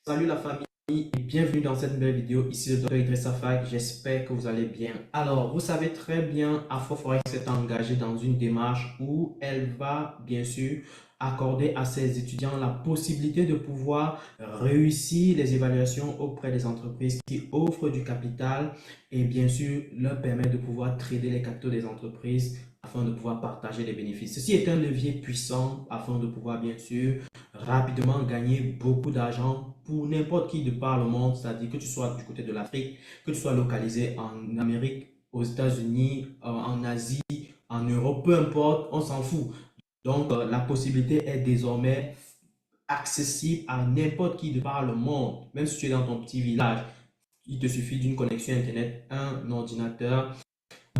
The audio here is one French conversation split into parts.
Salut la famille et bienvenue dans cette nouvelle vidéo. Ici le Dr Idrissa Fak, j'espère que vous allez bien. Alors, vous savez très bien, Afroforex s'est engagée dans une démarche où elle va bien sûr accorder à ses étudiants la possibilité de pouvoir réussir les évaluations auprès des entreprises qui offrent du capital et bien sûr leur permettre de pouvoir trader les capitaux des entreprises afin de pouvoir partager les bénéfices. Ceci est un levier puissant afin de pouvoir bien sûr rapidement gagner beaucoup d'argent pour n'importe qui de par le monde, c'est-à-dire que tu sois du côté de l'Afrique, que tu sois localisé en Amérique, aux États-Unis, en Asie, en Europe, peu importe, on s'en fout. Donc, la possibilité est désormais accessible à n'importe qui de par le monde, même si tu es dans ton petit village. Il te suffit d'une connexion Internet, un ordinateur,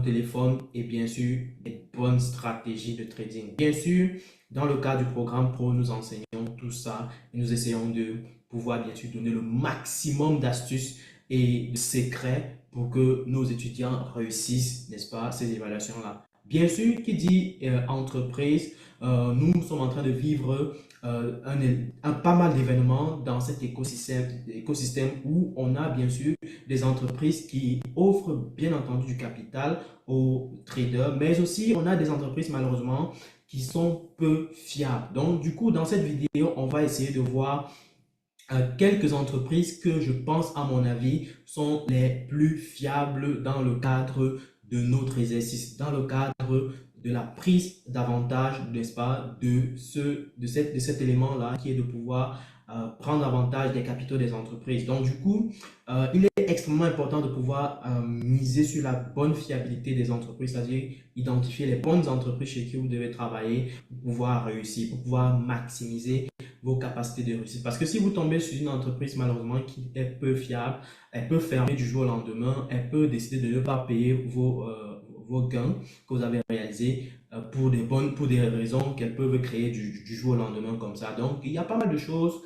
téléphone et bien sûr des bonnes stratégies de trading. Bien sûr, dans le cadre du programme Pro, nous enseignons tout ça et nous essayons de pouvoir bien sûr donner le maximum d'astuces et de secrets pour que nos étudiants réussissent, n'est-ce pas, ces évaluations-là. Bien sûr, qui dit entreprise, nous sommes en train de vivre pas mal d'événements dans cet écosystème où on a bien sûr des entreprises qui offrent bien entendu du capital aux traders, mais aussi on a des entreprises malheureusement qui sont peu fiables. Donc du coup, dans cette vidéo, on va essayer de voir quelques entreprises que je pense, à mon avis, sont les plus fiables dans le cadre de notre exercice, dans le cadre de la prise d'avantage, n'est-ce pas, de cet élément-là qui est de pouvoir prendre avantage des capitaux des entreprises. Donc, du coup, il est extrêmement important de pouvoir miser sur la bonne fiabilité des entreprises, c'est-à-dire identifier les bonnes entreprises chez qui vous devez travailler pour pouvoir réussir, pour pouvoir maximiser vos capacités de réussite. Parce que si vous tombez sur une entreprise malheureusement qui est peu fiable, elle peut fermer du jour au lendemain, elle peut décider de ne pas payer vos gains que vous avez réalisés pour des raisons qu'elles peuvent créer du jour au lendemain comme ça. Donc, il y a pas mal de choses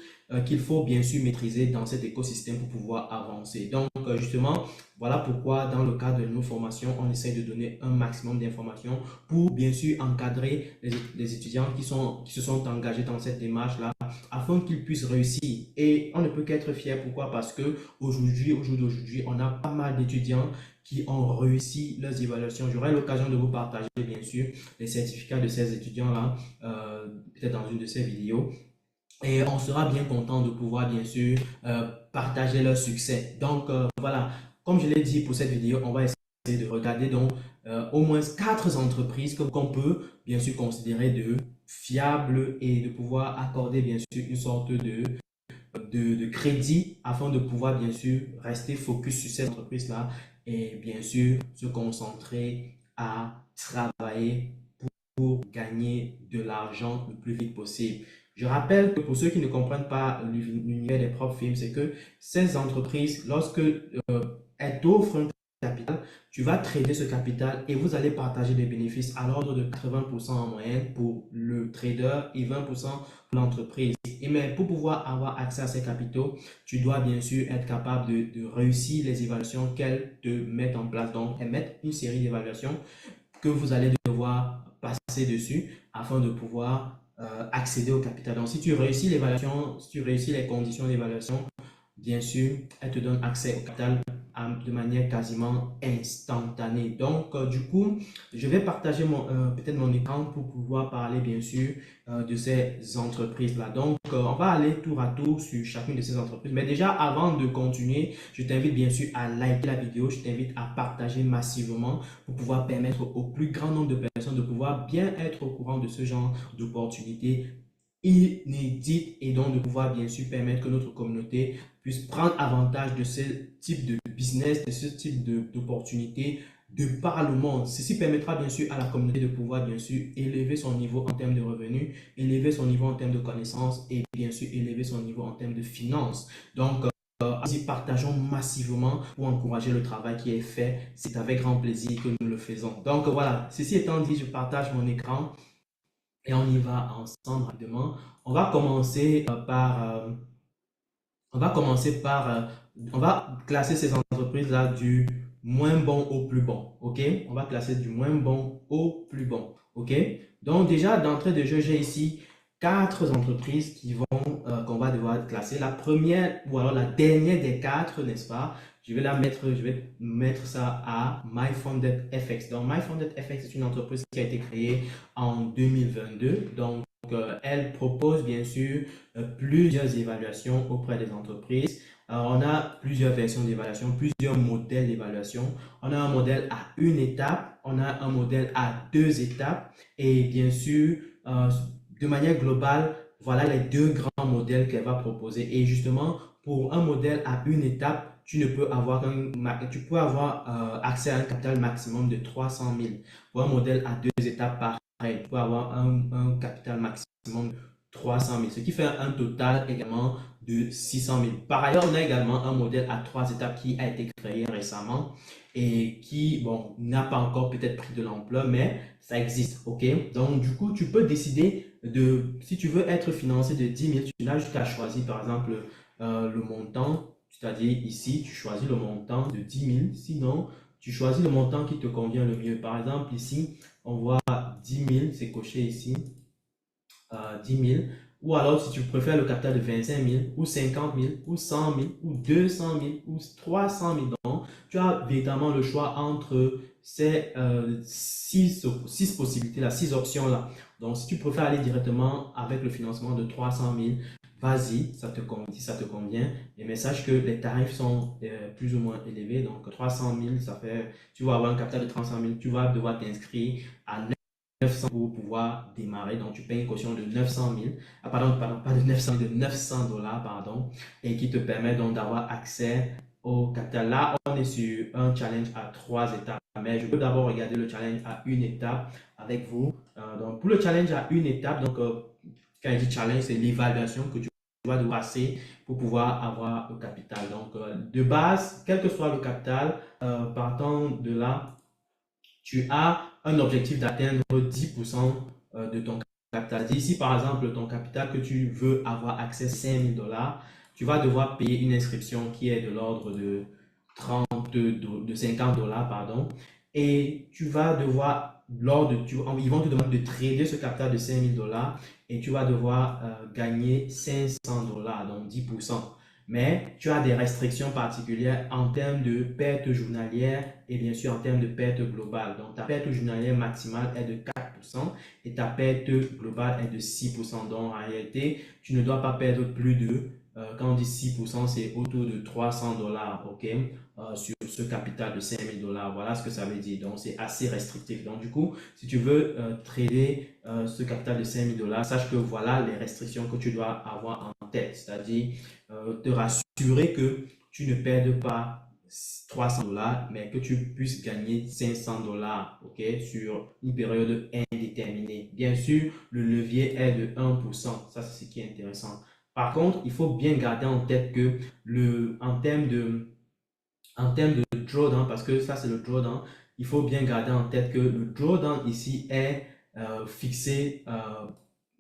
qu'il faut bien sûr maîtriser dans cet écosystème pour pouvoir avancer. Donc, justement, voilà pourquoi dans le cadre de nos formations, on essaie de donner un maximum d'informations pour bien sûr encadrer les étudiants qui se sont engagés dans cette démarche-là afin qu'ils puissent réussir. Et on ne peut qu'être fier. Pourquoi? Parce que aujourd'hui, au jour d'aujourd'hui, on a pas mal d'étudiants qui ont réussi leurs évaluations. J'aurai l'occasion de vous partager, bien sûr, les certificats de ces étudiants-là, peut-être dans une de ces vidéos. Et on sera bien content de pouvoir, bien sûr, partager leur succès. Donc, voilà, comme je l'ai dit pour cette vidéo, on va essayer de regarder donc au moins 4 entreprises qu'on peut, bien sûr, considérer de fiables et de pouvoir accorder, bien sûr, une sorte de crédit afin de pouvoir, bien sûr, rester focus sur cette entreprise-là et, bien sûr, se concentrer à travailler pour gagner de l'argent le plus vite possible. Je rappelle que pour ceux qui ne comprennent pas l'univers des propres films, c'est que ces entreprises, lorsque elles t'offrent un capital, tu vas trader ce capital et vous allez partager les bénéfices à l'ordre de 80% en moyenne pour le trader et 20% pour l'entreprise. Et mais pour pouvoir avoir accès à ces capitaux, tu dois bien sûr être capable de réussir les évaluations qu'elles te mettent en place. Donc, elles mettent une série d'évaluations que vous allez devoir passer dessus afin de pouvoir accéder au capital. Donc, si tu réussis l'évaluation, si tu réussis les conditions d'évaluation, bien sûr, elle te donne accès au capital de manière quasiment instantanée. Donc, du coup, je vais partager peut-être mon écran pour pouvoir parler, bien sûr, de ces entreprises-là. Donc, on va aller tour à tour sur chacune de ces entreprises. Mais déjà, avant de continuer, je t'invite bien sûr à liker la vidéo. Je t'invite à partager massivement pour pouvoir permettre au plus grand nombre de personnes de pouvoir bien être au courant de ce genre d'opportunités inédite et donc de pouvoir bien sûr permettre que notre communauté puisse prendre avantage de ce type de business, de ce type d'opportunités de par le monde. Ceci permettra bien sûr à la communauté de pouvoir bien sûr élever son niveau en termes de revenus, élever son niveau en termes de connaissances et bien sûr élever son niveau en termes de finances. Donc, partageons massivement pour encourager le travail qui est fait. C'est avec grand plaisir que nous le faisons. Donc voilà, ceci étant dit, je partage mon écran. Et on y va ensemble rapidement. On va commencer on va classer ces entreprises-là du moins bon au plus bon. OK? On va classer du moins bon au plus bon. OK? Donc déjà, d'entrée de jeu, j'ai ici 4 entreprises qui vont qu'on va devoir classer. La première ou alors la dernière des quatre, n'est-ce pas? Je vais mettre ça à MyFundedFX. Donc, MyFundedFX est une entreprise qui a été créée en 2022. Donc, elle propose bien sûr plusieurs évaluations auprès des entreprises. Alors, on a plusieurs versions d'évaluation, plusieurs modèles d'évaluation. On a un modèle à une étape, on a un modèle à deux étapes et bien sûr, de manière globale, voilà les deux grands modèles qu'elle va proposer. Et justement, pour un modèle à une étape, tu peux avoir accès à un capital maximum de 300 000. Pour un modèle à deux étapes, pareil, tu peux avoir un capital maximum de 300 000, ce qui fait un total également de 600 000. Par ailleurs, on a également un modèle à trois étapes qui a été créé récemment et qui, bon, n'a pas encore peut-être pris de l'ampleur, mais ça existe, ok? Donc, du coup, tu peux décider si tu veux être financé de 10 000, tu n'as juste qu'à choisir, par exemple, le montant, c'est-à-dire ici, tu choisis le montant de 10 000, sinon, tu choisis le montant qui te convient le mieux. Par exemple, ici, on voit 10 000, c'est coché ici, 10 000. Ou alors, si tu préfères le capital de 25 000, ou 50 000, ou 100 000, ou 200 000, ou 300 000. Donc, tu as véritablement le choix entre ces six possibilités-là, six options-là. Donc, si tu préfères aller directement avec le financement de 300 000, vas-y, si ça te convient. Mais sache que les tarifs sont plus ou moins élevés. Donc, 300 000, ça fait, tu vas avoir un capital de 300 000, tu vas devoir t'inscrire à 900 pour pouvoir démarrer. Donc, tu payes une caution de 900 000, pardon, pas de 900 000, de 900 dollars, pardon, et qui te permet donc d'avoir accès au capital. Là, on est sur un challenge à trois étapes, mais je peux d'abord regarder le challenge à une étape avec vous. Donc, pour le challenge à une étape, donc, quand je dis challenge, c'est l'évaluation que tu dois passer pour pouvoir avoir le capital. Donc, de base, quel que soit le capital, partant de là, tu as un objectif d'atteindre 10% de ton capital. Si par exemple ton capital que tu veux avoir accès à 5 000 dollars, tu vas devoir payer une inscription qui est de l'ordre de 50 dollars, pardon. Et tu vas devoir, ils vont te demander de trader ce capital de 5 000 dollars et tu vas devoir gagner 500 dollars, donc 10%. Mais tu as des restrictions particulières en termes de perte journalière et bien sûr en termes de perte globale. Donc ta perte journalière maximale est de 4% et ta perte globale est de 6%. Donc en réalité, tu ne dois pas perdre plus de, quand on dit 6%, c'est autour de 300 dollars, ok, sur ce capital de 5 000 dollars. Voilà ce que ça veut dire. Donc c'est assez restrictif. Donc du coup, si tu veux trader ce capital de 5 000 dollars, sache que voilà les restrictions que tu dois avoir en tête, c'est-à-dire te rassurer que tu ne perdes pas 300 dollars, mais que tu puisses gagner 500 dollars, ok, sur une période indéterminée. Bien sûr, le levier est de 1%. Ça, c'est ce qui est intéressant. Par contre, il faut bien garder en tête que en termes de drawdown, parce que ça, c'est le drawdown, il faut bien garder en tête que le drawdown ici est fixé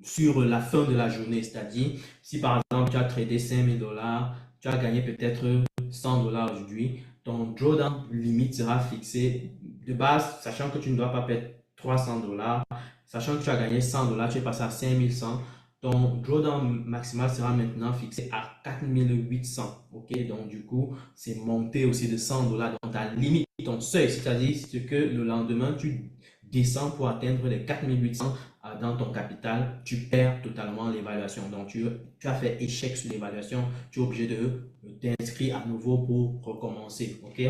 sur la fin de la journée. C'est-à-dire, si par exemple tu as tradé 5 000 dollars, tu as gagné peut-être 100 dollars aujourd'hui, ton drawdown limite sera fixé de base, sachant que tu ne dois pas perdre 300 dollars, sachant que tu as gagné 100 dollars, tu es passé à 5100. Ton drawdown maximal sera maintenant fixé à 4800. Ok, donc du coup, c'est monté aussi de 100 dollars. Donc, ta limite, ton seuil, c'est-à-dire que le lendemain, tu descends pour atteindre les 4800 dans ton capital, tu perds totalement l'évaluation. Donc, tu as fait échec sur l'évaluation, tu es obligé de t'inscrire à nouveau pour recommencer. Ok,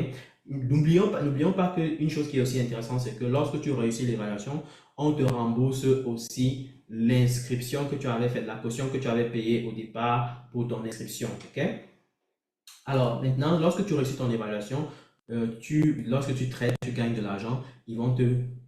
n'oublions pas qu'une chose qui est aussi intéressante, c'est que lorsque tu réussis l'évaluation, on te rembourse aussi l'inscription que tu avais faite, la caution que tu avais payée au départ pour ton inscription. Ok, alors maintenant, lorsque tu réussis ton évaluation, lorsque tu traites, tu gagnes de l'argent, ils vont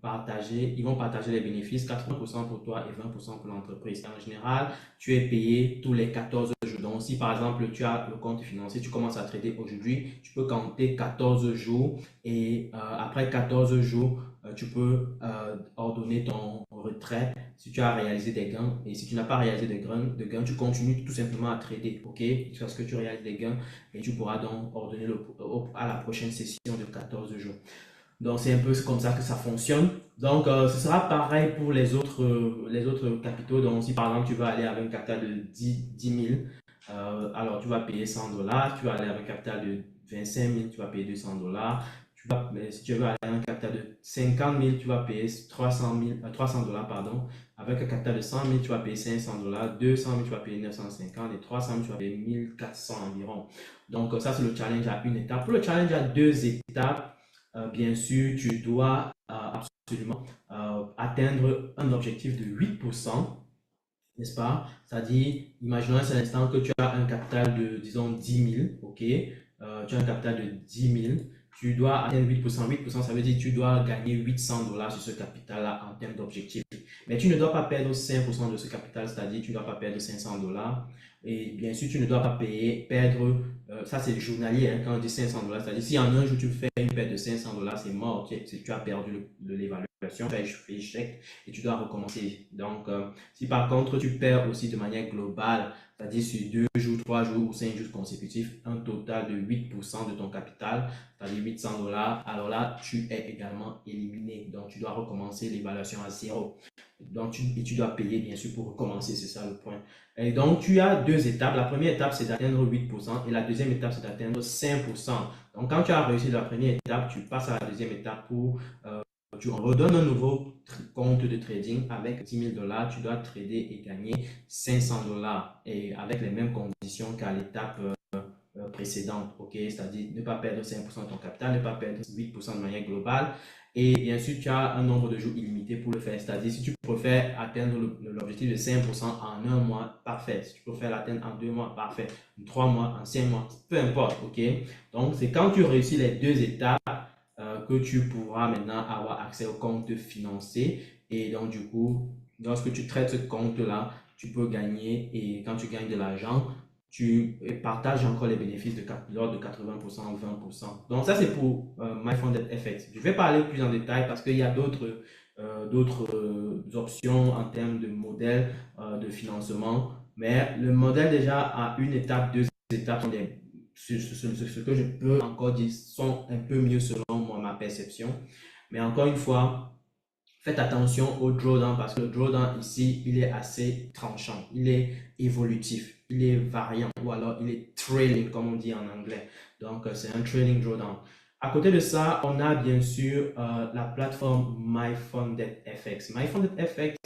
partager les bénéfices, 80% pour toi et 20% pour l'entreprise. En général, tu es payé tous les 14 jours. Donc, si par exemple, tu as le compte financier, tu commences à trader aujourd'hui, tu peux compter 14 jours et après 14 jours, tu peux ordonner ton retrait si tu as réalisé des gains. Et si tu n'as pas réalisé de gains, tu continues tout simplement à trader, ok? Jusqu'à ce que tu réalises des gains et tu pourras donc ordonner à la prochaine session de 14 jours. Donc, c'est un peu comme ça que ça fonctionne. Donc, ce sera pareil pour les autres capitaux. Donc, si par exemple, tu vas aller avec un capital de 10 000, alors tu vas payer 100 dollars. Tu vas aller avec un capital de 25 000, tu vas payer 200 dollars. Mais si tu veux aller avec un capital de 50 000, tu vas payer 300 dollars, pardon. Avec un capital de 100 000, tu vas payer 500 dollars. 200 000, tu vas payer 950. Et 300 000, tu vas payer 1400 environ. Donc, ça, c'est le challenge à une étape. Pour le challenge à deux étapes, bien sûr, tu dois absolument atteindre un objectif de 8%, n'est-ce pas? C'est-à-dire, imaginons à cet instant que tu as un capital de, disons, 10 000, ok? Tu as un capital de 10 000, tu dois atteindre 8%. 8%, ça veut dire que tu dois gagner 800 dollars sur ce capital-là en termes d'objectif. Mais tu ne dois pas perdre 5% de ce capital, c'est-à-dire tu ne dois pas perdre 500 dollars. Et bien sûr, tu ne dois pas perdre, ça c'est journalier, hein, quand on dit 500 dollars, c'est-à-dire si en un jour tu fais une perte de 500 dollars, c'est mort, tu as perdu l'évaluation, tu as échec et tu dois recommencer. Donc, si par contre tu perds aussi de manière globale, c'est-à-dire sur 2 jours, 3 jours ou 5 jours consécutifs, un total de 8% de ton capital, c'est-à-dire 800 dollars, alors là, tu es également éliminé. Donc, tu dois recommencer l'évaluation à zéro. Donc, tu dois payer, bien sûr, pour recommencer, c'est ça le point. Et donc, tu as deux étapes. La première étape, c'est d'atteindre 8% et la deuxième étape, c'est d'atteindre 5%. Donc, quand tu as réussi la première étape, tu passes à la deuxième étape pour tu redonnes un nouveau compte de trading avec 10 000 dollars. Tu dois trader et gagner 500 dollars et avec les mêmes conditions qu'à l'étape précédente, ok? C'est-à-dire ne pas perdre 5% de ton capital, ne pas perdre 8% de manière globale. Et bien sûr, tu as un nombre de jours illimité pour le faire. C'est-à-dire, si tu préfères atteindre l'objectif de 5% en un mois, parfait. Si tu préfères l'atteindre en 2 mois, parfait. En 3 mois, en 5 mois, peu importe, ok? Donc, c'est quand tu réussis les deux étapes que tu pourras maintenant avoir accès au compte financier. Et donc, du coup, lorsque tu traites ce compte-là, tu peux gagner. Et quand tu gagnes de l'argent, tu partages encore les bénéfices de l'ordre de 80% ou 20%. Donc, ça, c'est pour MyFundedFX. Je vais parler plus en détail parce qu'il y a d'autres options en termes de modèles de financement. Mais le modèle déjà à une étape, deux étapes sont ce que je peux encore dire sont un peu mieux selon moi, ma perception. Mais encore une fois, faites attention au drawdown parce que le drawdown ici, il est assez tranchant, il est évolutif, il est variant ou alors il est trailing comme on dit en anglais. Donc, c'est un trailing drawdown. À côté de ça, on a bien sûr la plateforme MyFundedFX. MyFundedFX,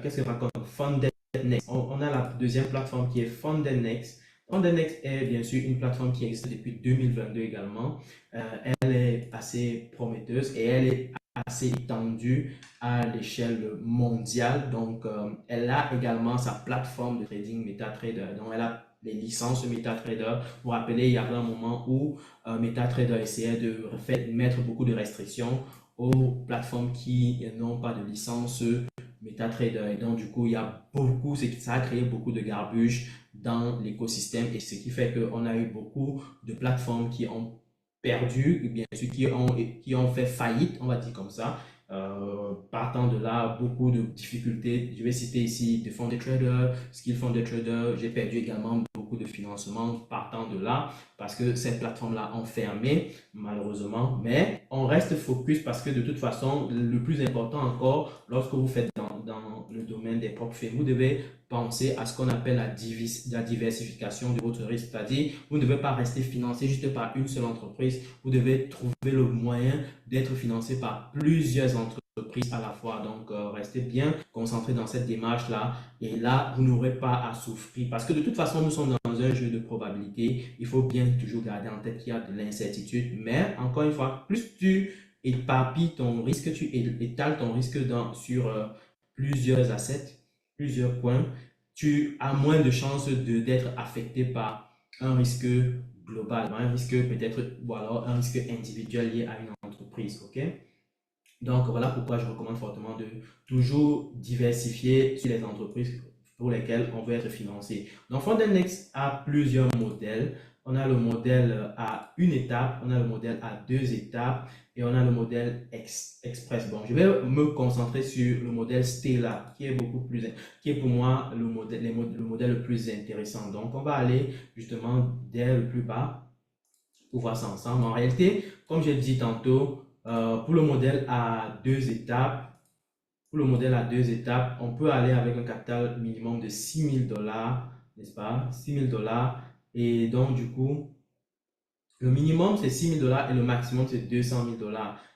qu'est-ce que raconte? FundedNext. On a la deuxième plateforme qui est FundedNext. FundedNext est bien sûr une plateforme qui existe depuis 2022 également. Elle est assez prometteuse et elle est assez étendue à l'échelle mondiale. Donc, elle a également sa plateforme de trading MetaTrader. Donc, elle a les licences MetaTrader. Vous vous rappelez, il y avait un moment où MetaTrader essayait de mettre beaucoup de restrictions aux plateformes qui n'ont pas de licence MetaTrader. Et donc, du coup, il y a beaucoup, ça a créé beaucoup de garbuche dans l'écosystème et ce qui fait qu'on a eu beaucoup de plateformes qui ont perdu, bien sûr, qui ont fait faillite, on va dire comme ça. Partant de là, beaucoup de difficultés. Je vais citer ici The Funded Trader, Skill Funded Trader. J'ai perdu également beaucoup de financement partant de là parce que ces plateformes-là ont fermé, malheureusement. Mais on reste focus parce que de toute façon, le plus important encore, lorsque vous faites dans le domaine des propres faits, vous devez penser à ce qu'on appelle la diversification de votre risque. C'est-à-dire, vous ne devez pas rester financé juste par une seule entreprise. Vous devez trouver le moyen d'être financé par plusieurs entreprises à la fois. Donc, restez bien concentré dans cette démarche-là. Et là, vous n'aurez pas à souffrir. Parce que de toute façon, nous sommes dans un jeu de probabilité. Il faut bien toujours garder en tête qu'il y a de l'incertitude. Mais, encore une fois, plus tu éparpilles ton risque, tu étales ton risque sur plusieurs assets, plusieurs points, tu as moins de chances d'être affecté par un risque global, un risque peut-être, ou alors un risque individuel lié à une entreprise, ok? Donc voilà pourquoi je recommande fortement de toujours diversifier sur les entreprises pour lesquelles on veut être financé. Donc FundedNext a plusieurs modèles. On a le modèle à une étape, on a le modèle à deux étapes et on a le modèle express. Bon, je vais me concentrer sur le modèle Stella qui est qui est pour moi le modèle le plus intéressant. Donc on va aller justement dès le plus bas pour voir ça ensemble. En réalité, comme j'ai dit tantôt, Pour le modèle à deux étapes, on peut aller avec un capital minimum de $6 000, n'est-ce pas? $6 000. Et donc, du coup, le minimum, c'est $6 000 et le maximum, c'est $200 000.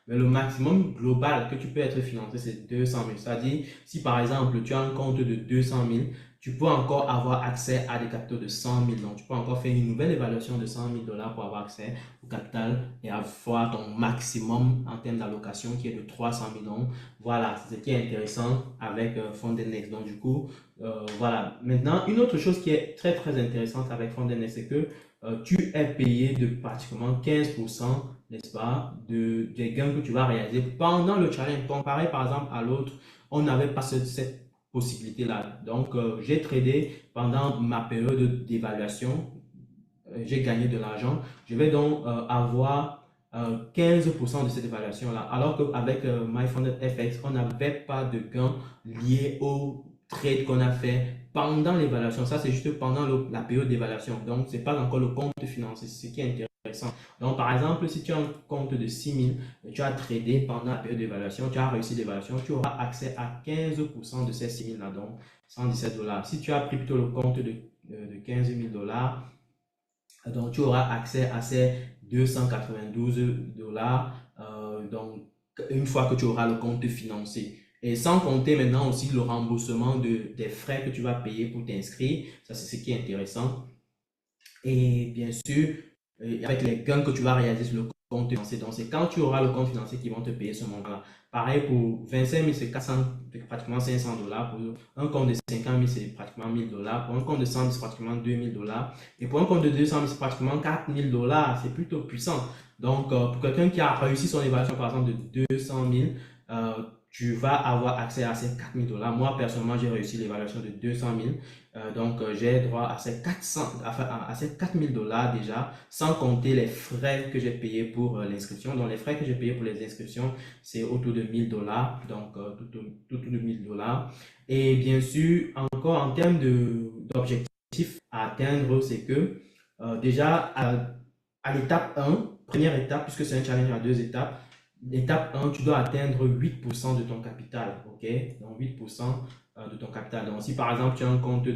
Mais le maximum global que tu peux être financé, c'est 200 000. C'est-à-dire, si par exemple, tu as un compte de 200 000, tu peux encore avoir accès à des capitaux de 100 000. Donc, tu peux encore faire une nouvelle évaluation de $100 000 pour avoir accès au capital et avoir ton maximum en termes d'allocation qui est de 300 000. Donc, voilà, c'est ce qui est intéressant avec FondedNext. Donc, du coup, voilà. Maintenant, une autre chose qui est très, très intéressante avec FondedNext, c'est que tu es payé de pratiquement 15%, n'est-ce pas, des gains que tu vas réaliser pendant le challenge. Comparé par exemple à l'autre, on n'avait pas cette possibilité-là. Donc, j'ai tradé pendant ma période d'évaluation, j'ai gagné de l'argent. Je vais donc avoir 15% de cette évaluation-là. Alors qu'avec MyFundedFX, on n'avait pas de gains liés au trade qu'on a fait pendant l'évaluation. Ça, c'est juste pendant la période d'évaluation. Donc, ce n'est pas encore le compte financier, c'est ce qui est intéressant. Donc, par exemple, si tu as un compte de 6 000, tu as tradé pendant la période d'évaluation, tu as réussi l'évaluation, tu auras accès à 15% de ces 6 000-là, donc $117. Si tu as pris plutôt le compte de 15 000 $, donc, tu auras accès à ces $292. Donc, une fois que tu auras le compte financier. Et sans compter maintenant aussi le remboursement des frais que tu vas payer pour t'inscrire. Ça, c'est ce qui est intéressant. Et bien sûr, avec les gains que tu vas réaliser sur le compte financier. Donc, c'est quand tu auras le compte financier qui vont te payer ce montant-là. Pareil pour 25 000, c'est 400, pratiquement $500. Pour un compte de 50 000, c'est pratiquement $1 000. Pour un compte de 100 000, c'est pratiquement $2 000. Et pour un compte de 200 000, c'est pratiquement $4 000. C'est plutôt puissant. Donc, pour quelqu'un qui a réussi son évaluation, par exemple, de 200 000, tu vas avoir accès à ces $4 000. Moi, personnellement, j'ai réussi l'évaluation de 200 000. Donc, j'ai droit à ces 4 000 $ déjà, sans compter les frais que j'ai payés pour l'inscription. Donc, les frais que j'ai payés pour les inscriptions, c'est autour de $1 000. Donc, tout autour de $1 000. Et bien sûr, encore en termes d'objectifs à atteindre, c'est que déjà, à l'étape 1, première étape, puisque c'est un challenge à deux étapes, l'étape 1, tu dois atteindre 8% de ton capital. OK? Donc, 8% de ton capital. Donc, si par exemple, tu as un compte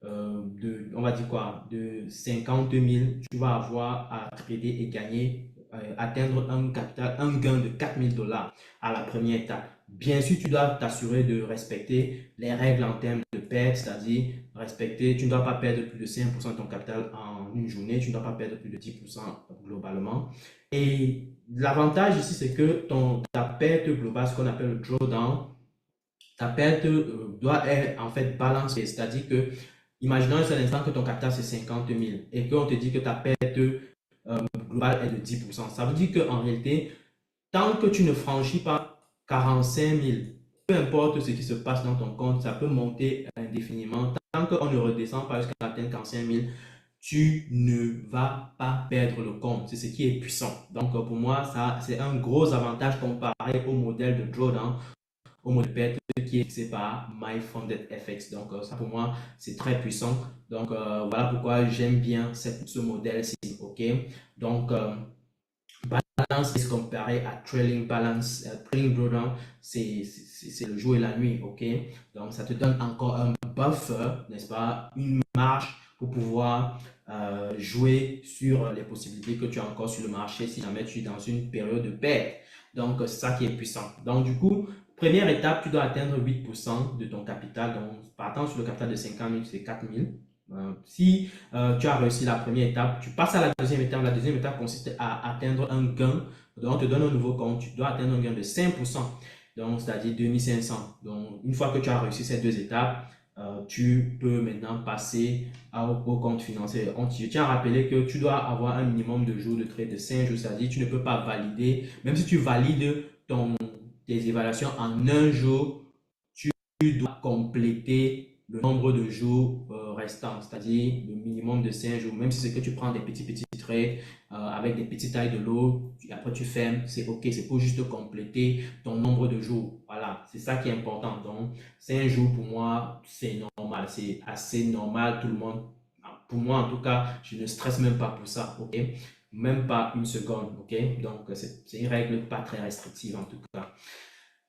on va dire quoi, de 50 000, tu vas avoir à trader et gagner, atteindre un capital, un gain de $4 000 à la première étape. Bien sûr, tu dois t'assurer de respecter les règles en termes de perte, c'est-à-dire respecter, tu ne dois pas perdre plus de 5% de ton capital en une journée, tu ne dois pas perdre plus de 10% globalement. Et l'avantage ici, c'est que ta perte globale, ce qu'on appelle le drawdown, ta perte doit être en fait balancée. C'est-à-dire que, imaginons un seul instant que ton capital c'est 50 000 et qu'on te dit que ta perte globale est de 10%. Ça veut dire qu'en réalité, tant que tu ne franchis pas 45 000, peu importe ce qui se passe dans ton compte, ça peut monter indéfiniment. Tant qu'on ne redescend pas jusqu'à atteindre 45 000, tu ne vas pas perdre le compte. C'est ce qui est puissant. Donc, pour moi, ça, c'est un gros avantage comparé au modèle de drawdown, au modèle de perte qui est fixé par MyFundedFX. Donc, ça, pour moi, c'est très puissant. Donc, voilà pourquoi j'aime bien ce modèle-ci. OK? Donc, balance est comparé à trailing balance, trailing drawdown, c'est le jour et la nuit, ok? Donc, ça te donne encore un buffer, n'est-ce pas? Une marge pour pouvoir jouer sur les possibilités que tu as encore sur le marché si jamais tu es dans une période de perte. Donc, c'est ça qui est puissant. Donc, du coup, première étape, tu dois atteindre 8% de ton capital. Donc, partant sur le capital de 50 000, c'est 4 000. Si tu as réussi la première étape, tu passes à la deuxième étape. La deuxième étape consiste à atteindre un gain. Donc, on te donne un nouveau compte. Tu dois atteindre un gain de 5%, donc c'est-à-dire 2500. Donc, une fois que tu as réussi ces deux étapes, tu peux maintenant passer au compte financier. Je tiens à rappeler que tu dois avoir un minimum de jours de trade de 5 jours, c'est-à-dire tu ne peux pas valider, même si tu valides tes évaluations en un jour, tu dois compléter le nombre de jours restants, c'est-à-dire le minimum de 5 jours. Même si c'est que tu prends des petits trades avec des petites tailles de lot, après tu fermes, c'est OK. C'est pour juste compléter ton nombre de jours. Voilà, c'est ça qui est important. Donc, 5 jours pour moi, c'est normal. C'est assez normal. Tout le monde, pour moi en tout cas, je ne stresse même pas pour ça. OK. même pas une seconde, ok? Donc, c'est une règle pas très restrictive en tout cas.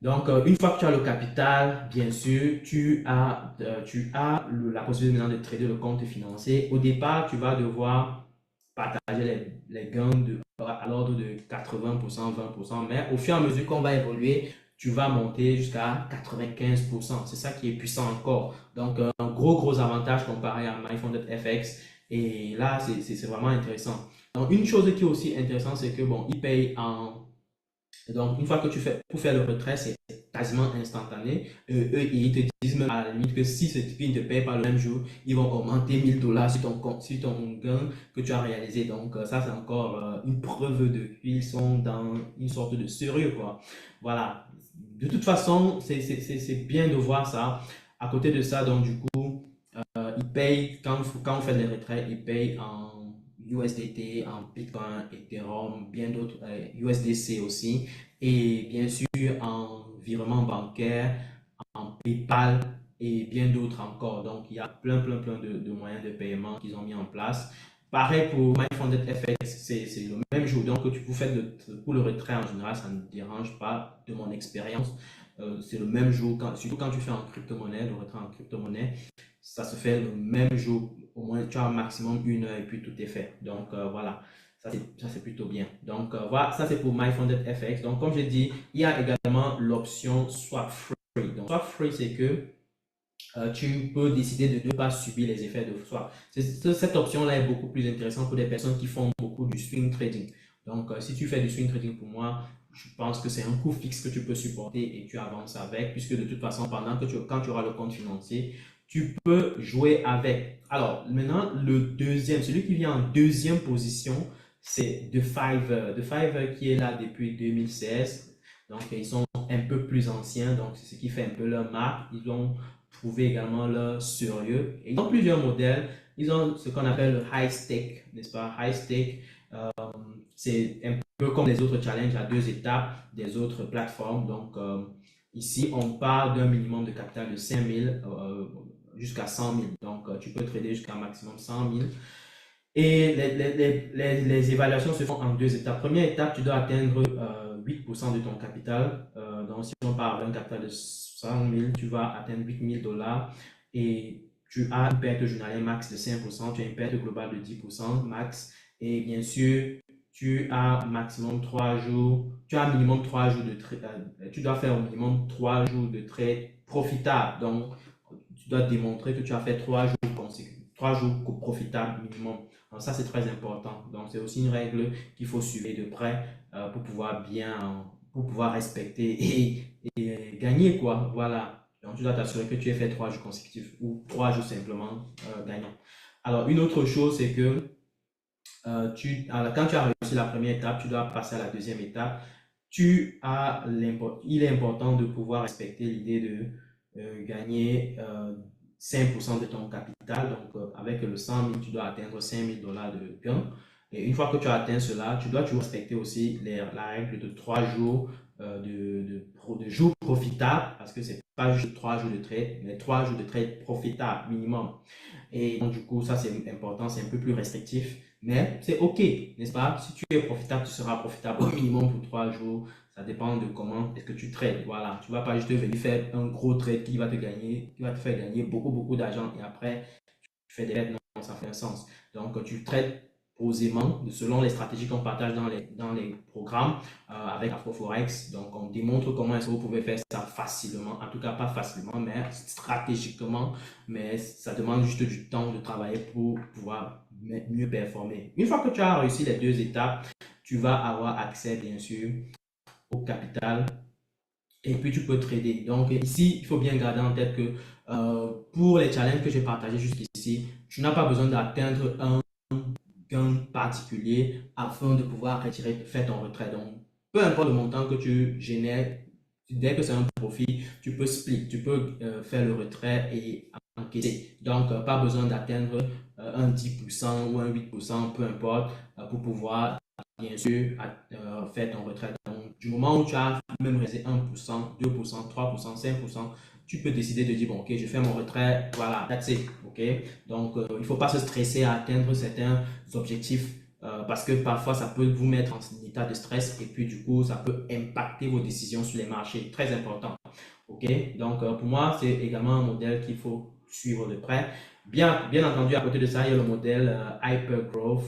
Donc, une fois que tu as le capital, bien sûr, tu as la possibilité maintenant de trader le compte financier. Au départ, tu vas devoir partager les gains à l'ordre de 80%, 20%, mais au fur et à mesure qu'on va évoluer, tu vas monter jusqu'à 95%. C'est ça qui est puissant encore. Donc, un gros avantage comparé à MyFunded FX. Et là, c'est vraiment intéressant. Donc, une chose qui est aussi intéressante, c'est que, bon, ils payent en donc, une fois que tu fais, pour faire le retrait, c'est quasiment instantané. Eux, ils te disent même à la limite que si ce type ne te paye pas le même jour, ils vont augmenter 1000 $ sur ton compte, sur ton gain que tu as réalisé. Donc, ça, c'est encore une preuve de qu'ils sont dans une sorte de sérieux, quoi. Voilà. De toute façon, c'est bien de voir ça. À côté de ça, donc, du coup, ils payent, quand on fait les retraits, ils payent en USDT, en Bitcoin, Ethereum, bien d'autres, USDC aussi, et bien sûr en virement bancaire, en PayPal et bien d'autres encore. Donc, il y a plein de moyens de paiement qu'ils ont mis en place. Pareil pour MyFunded FX, c'est le même jour. Donc, vous faites pour le retrait en général, ça ne dérange pas de mon expérience. C'est le même jour, surtout quand tu fais en crypto-monnaie, le retrait en crypto-monnaie ça se fait le même jour. Au moins, tu as un maximum une heure et puis tout est fait. Donc, voilà, ça c'est plutôt bien. Donc, voilà, ça c'est pour MyFunded FX. Donc, comme je dis, il y a également l'option Swap Free. Donc, Swap Free, c'est que tu peux décider de ne pas subir les effets de swap. Cette option-là est beaucoup plus intéressante pour des personnes qui font beaucoup du swing trading. Donc, si tu fais du swing trading pour moi, je pense que c'est un coût fixe que tu peux supporter et tu avances avec, puisque de toute façon, quand tu auras le compte financier, tu peux jouer avec. Alors, maintenant, celui qui vient en deuxième position, c'est The Fiverr. The Fiverr qui est là depuis 2016. Donc, ils sont un peu plus anciens, donc c'est ce qui fait un peu leur marque. Ils ont prouvé également leur sérieux. Et ils ont plusieurs modèles. Ils ont ce qu'on appelle le high stake, n'est-ce pas? High stake, c'est un peu comme les autres challenges à deux étapes des autres plateformes. Donc, ici, on part d'un minimum de capital de 5000 jusqu'à 100 000. Donc, tu peux trader jusqu'à un maximum 100 000. Et les évaluations se font en deux étapes. Première étape, tu dois atteindre 8% de ton capital. Donc, si on part avec un capital de 100 000, tu vas atteindre 8 000 $ et tu as une perte journalière max de 5%, tu as une perte globale de 10% max. Et bien sûr, tu as maximum 3 jours, tu as un minimum 3 jours de trade, tu dois faire au minimum 3 jours de trade profitable. Donc, tu dois démontrer que tu as fait 3 jours consécutifs, 3 jours profitables minimum. Donc ça, c'est très important. Donc, c'est aussi une règle qu'il faut suivre de près pour pouvoir respecter et gagner, quoi. Voilà. Donc, tu dois t'assurer que tu aies fait 3 jours consécutifs ou 3 jours simplement gagnants. Alors, une autre chose, c'est que quand tu as réussi la première étape, tu dois passer à la deuxième étape. Il est important de pouvoir respecter l'idée de gagner 5% de ton capital. Donc, avec le 100 000, tu dois atteindre 5 000 $ de gain. Et une fois que tu as atteint cela, tu dois toujours respecter aussi la règle de 3 jours de jours profitables, parce que c'est pas juste 3 jours de trade, mais 3 jours de trade profitables minimum. Et donc, du coup, ça, c'est important, c'est un peu plus restrictif, mais c'est OK, n'est-ce pas? Si tu es profitable, tu seras profitable au minimum pour 3 jours. Ça dépend de comment est-ce que tu trades. Voilà, tu ne vas pas juste venir faire un gros trade qui va te faire gagner beaucoup d'argent et après, tu fais des dettes. Non, ça fait un sens. Donc, tu trades posément selon les stratégies qu'on partage dans les programmes avec AfroForex. Donc, on démontre comment est-ce que vous pouvez faire ça facilement. En tout cas, pas facilement, mais stratégiquement. Mais ça demande juste du temps de travailler pour pouvoir mieux performer. Une fois que tu as réussi les deux étapes, tu vas avoir accès, bien sûr, au capital et puis tu peux trader. Donc ici, il faut bien garder en tête que pour les challenges que j'ai partagés jusqu'ici, tu n'as pas besoin d'atteindre un gain particulier afin de pouvoir faire ton retrait. Donc, peu importe le montant que tu génères, dès que c'est un profit, tu peux split, tu peux faire le retrait et encaisser. Donc, pas besoin d'atteindre un 10% ou un 8%, peu importe, pour pouvoir, bien sûr, faire ton retrait. Donc, du moment où tu as même resté 1%, 2%, 3%, 5%, tu peux décider de dire, bon, ok, je fais mon retrait, voilà, that's it, ok. Donc, il ne faut pas se stresser à atteindre certains objectifs parce que parfois ça peut vous mettre en état de stress et puis du coup ça peut impacter vos décisions sur les marchés. Très important. Ok, donc pour moi c'est également un modèle qu'il faut suivre de près. Bien entendu, à côté de ça, il y a le modèle Hypergrowth.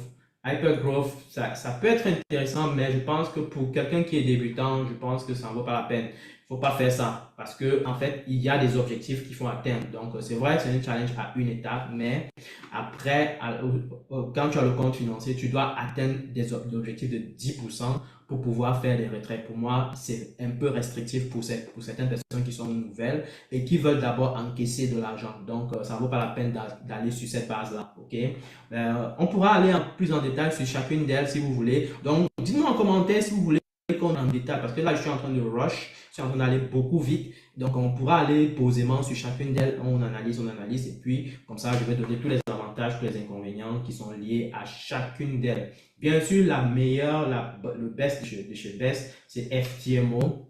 Hypergrowth, ça peut être intéressant, mais je pense que pour quelqu'un qui est débutant, je pense que ça ne vaut pas la peine. Il ne faut pas faire ça parce que en fait, il y a des objectifs qu'il faut atteindre. Donc, c'est vrai que c'est un challenge à une étape, mais après, quand tu as le compte financier, tu dois atteindre des objectifs de 10% pour pouvoir faire des retraits. Pour moi, c'est un peu restrictif pour certaines personnes qui sont nouvelles et qui veulent d'abord encaisser de l'argent. Donc, ça ne vaut pas la peine d'aller sur cette base-là. Ok? On pourra aller plus en détail sur chacune d'elles si vous voulez. Donc, dites-moi en commentaire si vous voulez qu'on en détail parce que là, je suis en train de rush, je suis en train d'aller beaucoup vite. Donc, on pourra aller posément sur chacune d'elles. On analyse et puis, comme ça, je vais donner tous les avantages, tous les inconvénients qui sont liés à chacune d'elles. Bien sûr, la meilleure, le best de chez Best, c'est FTMO,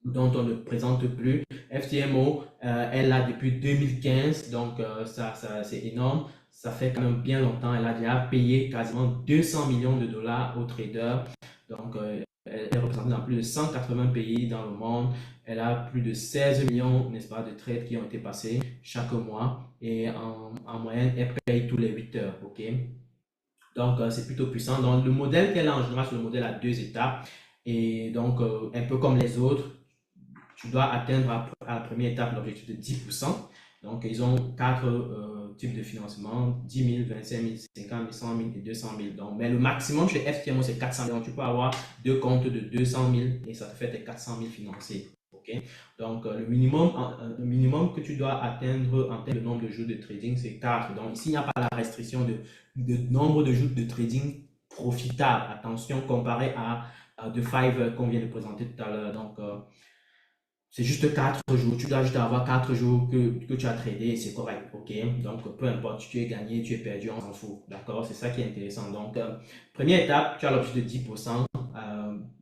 dont on ne présente plus. FTMO, elle l'a depuis 2015, donc ça c'est énorme. Ça fait quand même bien longtemps. Elle a déjà payé quasiment 200 millions de dollars aux traders. Donc, elle est représentée dans plus de 180 pays dans le monde. Elle a plus de 16 millions, n'est-ce pas, de trades qui ont été passés chaque mois. Et en moyenne, elle paye tous les 8 heures. OK? Donc, c'est plutôt puissant. Donc, le modèle qu'elle a en général, c'est le modèle à 2 étapes. Et donc, un peu comme les autres, tu dois atteindre à la première étape l'objectif de 10%. Donc, ils ont quatre types de financement, 10 000, 25 000, 50 000, 100 000 et 200 000. Donc, mais le maximum chez FTMO, c'est 400 000. Donc, tu peux avoir deux comptes de 200 000 et ça te fait tes 400 000 financés. Okay? Donc, le minimum que tu dois atteindre en termes de nombre de jours de trading, c'est 4. Donc, ici, il n'y a pas la restriction de nombre de jours de trading profitable. Attention, comparé à The Five qu'on vient de présenter tout à l'heure. Donc, c'est juste 4 jours. Tu dois juste avoir 4 jours que tu as tradé et c'est correct. OK? Donc, peu importe, tu es gagné, tu es perdu, on s'en fout. D'accord? C'est ça qui est intéressant. Donc, première étape, tu as l'objectif de 10%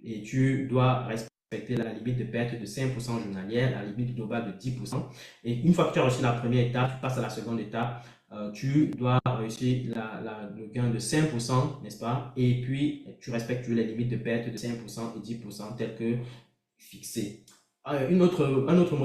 et tu dois respecter la limite de perte de 5% journalière, la limite globale de 10%. Et une fois que tu as reçu la première étape, tu passes à la seconde étape. Tu dois réussir le gain de 5%, n'est-ce pas? Et puis, tu respectes les limites de perte de 5% et 10% telles que fixées. Un autre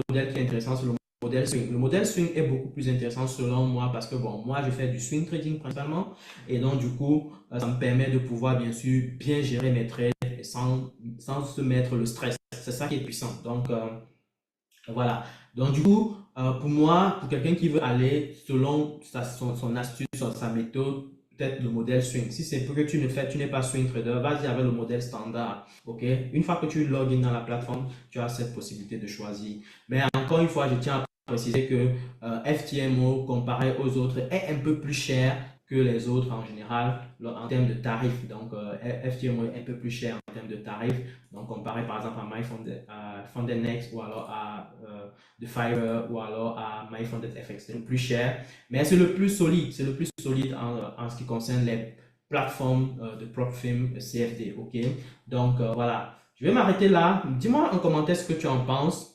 modèle qui est intéressant, c'est le modèle swing. Le modèle swing est beaucoup plus intéressant selon moi parce que bon, moi je fais du swing trading principalement et donc du coup, ça me permet de pouvoir bien sûr bien gérer mes trades sans se mettre le stress. C'est ça qui est puissant. Donc voilà. Donc du coup, pour moi, pour quelqu'un qui veut aller selon son astuce, sa méthode, peut-être le modèle swing. Si c'est pour que tu n'es pas swing trader, vas-y avec le modèle standard. Ok? Une fois que tu login dans la plateforme, tu as cette possibilité de choisir. Mais encore une fois, je tiens à préciser que FTMO comparé aux autres est un peu plus cher que les autres en général en termes de tarifs. Donc, FTMO est un peu plus cher en termes de tarifs. Donc, comparé par exemple à MyFundedNext ou alors à The Fiverr ou alors à MyFundedFX, c'est le plus cher. Mais c'est le plus solide. C'est le plus solide en ce qui concerne les plateformes de PropFirm CFD. OK? Donc, voilà. Je vais m'arrêter là. Dis-moi en commentaire ce que tu en penses.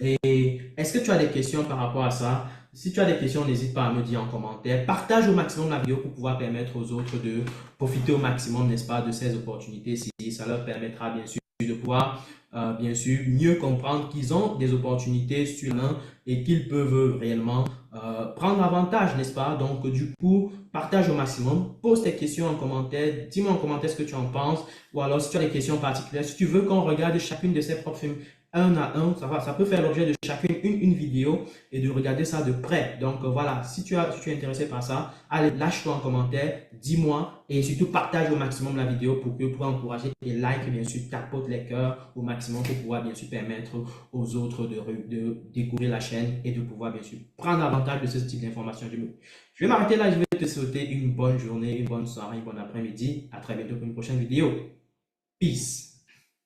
Et est-ce que tu as des questions par rapport à ça? Si tu as des questions, n'hésite pas à me dire en commentaire. Partage au maximum la vidéo pour pouvoir permettre aux autres de profiter au maximum, n'est-ce pas, de ces opportunités. Si ça leur permettra bien sûr de pouvoir bien sûr mieux comprendre qu'ils ont des opportunités sur l'un et qu'ils peuvent réellement prendre avantage, n'est-ce pas? Donc du coup, partage au maximum, pose tes questions en commentaire, dis-moi en commentaire ce que tu en penses ou alors si tu as des questions particulières, si tu veux qu'on regarde chacune de ces propres films un à un, ça peut faire l'objet de chacune une vidéo et de regarder ça de près. Donc voilà, si tu es intéressé par ça, allez, lâche-toi en commentaire, dis-moi et surtout partage au maximum la vidéo pour encourager et like, bien sûr, tapote les cœurs au maximum pour pouvoir bien sûr permettre aux autres de découvrir la chaîne et de pouvoir bien sûr prendre avantage de ce type d'informations. Je vais m'arrêter là, je vais te souhaiter une bonne journée, une bonne soirée, un bon après-midi. À très bientôt pour une prochaine vidéo. Peace.